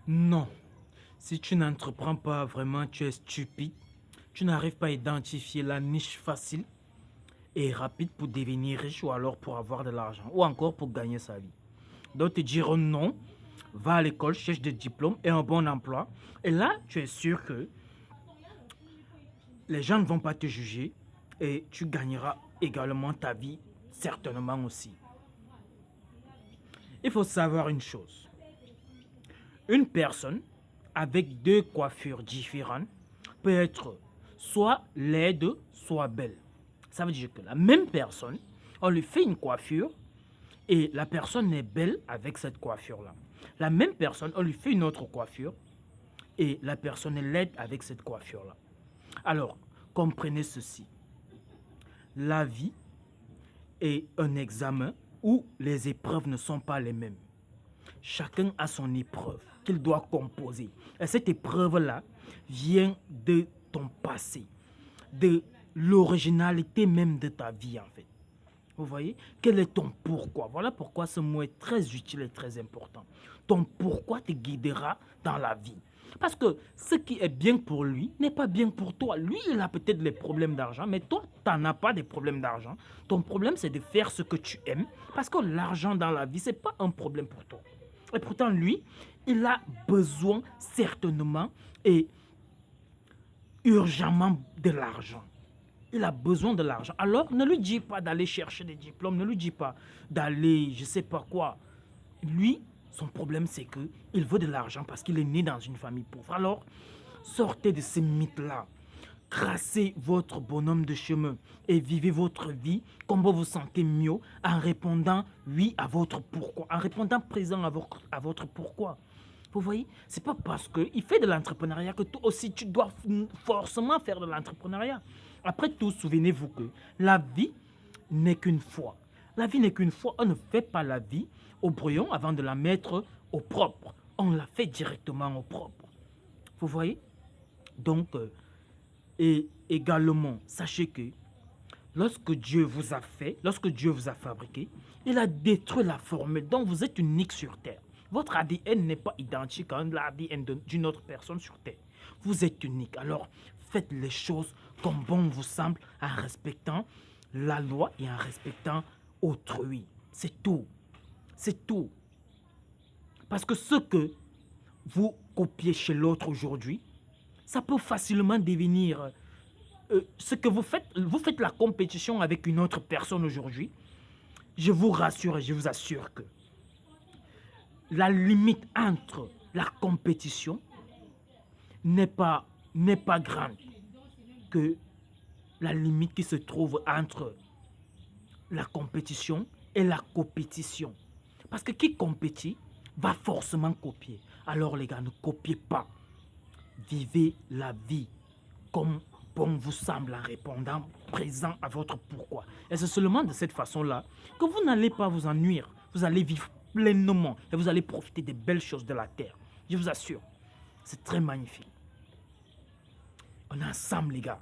Non. Si tu n'entreprends pas vraiment, tu es stupide. Tu n'arrives pas à identifier la niche facile et rapide pour devenir riche ou alors pour avoir de l'argent ou encore pour gagner sa vie. D'autres te diront non, va à l'école, cherche des diplômes et un bon emploi. Et là, tu es sûr que les gens ne vont pas te juger et tu gagneras également ta vie, certainement aussi. Il faut savoir une chose. Une personne avec deux coiffures différentes peut être soit laide, soit belle. Ça veut dire que la même personne, on lui fait une coiffure et la personne est belle avec cette coiffure-là. La même personne, on lui fait une autre coiffure et la personne est laide avec cette coiffure-là. Alors, comprenez ceci. La vie est un examen où les épreuves ne sont pas les mêmes. Chacun a son épreuve qu'il doit composer. Et cette épreuve-là vient de ton passé, de l'originalité même de ta vie en fait. Vous voyez? Quel est ton pourquoi? Voilà pourquoi ce mot est très utile et très important. Ton pourquoi te guidera dans la vie. Parce que ce qui est bien pour lui n'est pas bien pour toi. Lui, il a peut-être des problèmes d'argent, mais toi, tu n'en as pas des problèmes d'argent. Ton problème, c'est de faire ce que tu aimes. Parce que l'argent dans la vie, ce n'est pas un problème pour toi. Et pourtant, lui, il a besoin certainement et urgemment de l'argent. Il a besoin de l'argent. Alors, ne lui dis pas d'aller chercher des diplômes, ne lui dis pas d'aller, je ne sais pas quoi. Lui, son problème, c'est qu'il veut de l'argent parce qu'il est né dans une famille pauvre. Alors, sortez de ces mythes-là. Tracez votre bonhomme de chemin et vivez votre vie comme vous vous sentez mieux en répondant oui à votre pourquoi, en répondant présent à votre pourquoi. Vous voyez, c'est pas parce qu'il fait de l'entrepreneuriat que toi aussi tu dois forcément faire de l'entrepreneuriat. Après tout, souvenez-vous que la vie n'est qu'une fois. La vie n'est qu'une fois. On ne fait pas la vie au brouillon avant de la mettre au propre. On la fait directement au propre. Vous voyez? Donc, et également, sachez que lorsque Dieu vous a fait, lorsque Dieu vous a fabriqué, il a détruit la formule. Donc, vous êtes unique sur Terre. Votre ADN n'est pas identique à l'ADN d'une autre personne sur Terre. Vous êtes unique. Alors, faites les choses comme bon vous semble en respectant la loi et en respectant autrui. C'est tout. C'est tout. Parce que ce que vous copiez chez l'autre aujourd'hui, ça peut facilement devenir ce que vous faites la compétition avec une autre personne aujourd'hui. Je vous rassure et je vous assure que la limite entre la compétition n'est pas grande que la limite qui se trouve entre la compétition et la compétition. Parce que qui compétit va forcément copier. Alors les gars, ne copiez pas. Vivez la vie comme bon vous semble en répondant présent à votre pourquoi. Et c'est seulement de cette façon-là que vous n'allez pas vous ennuyer. Vous allez vivre pleinement et vous allez profiter des belles choses de la terre. Je vous assure, c'est très magnifique. On est ensemble les gars.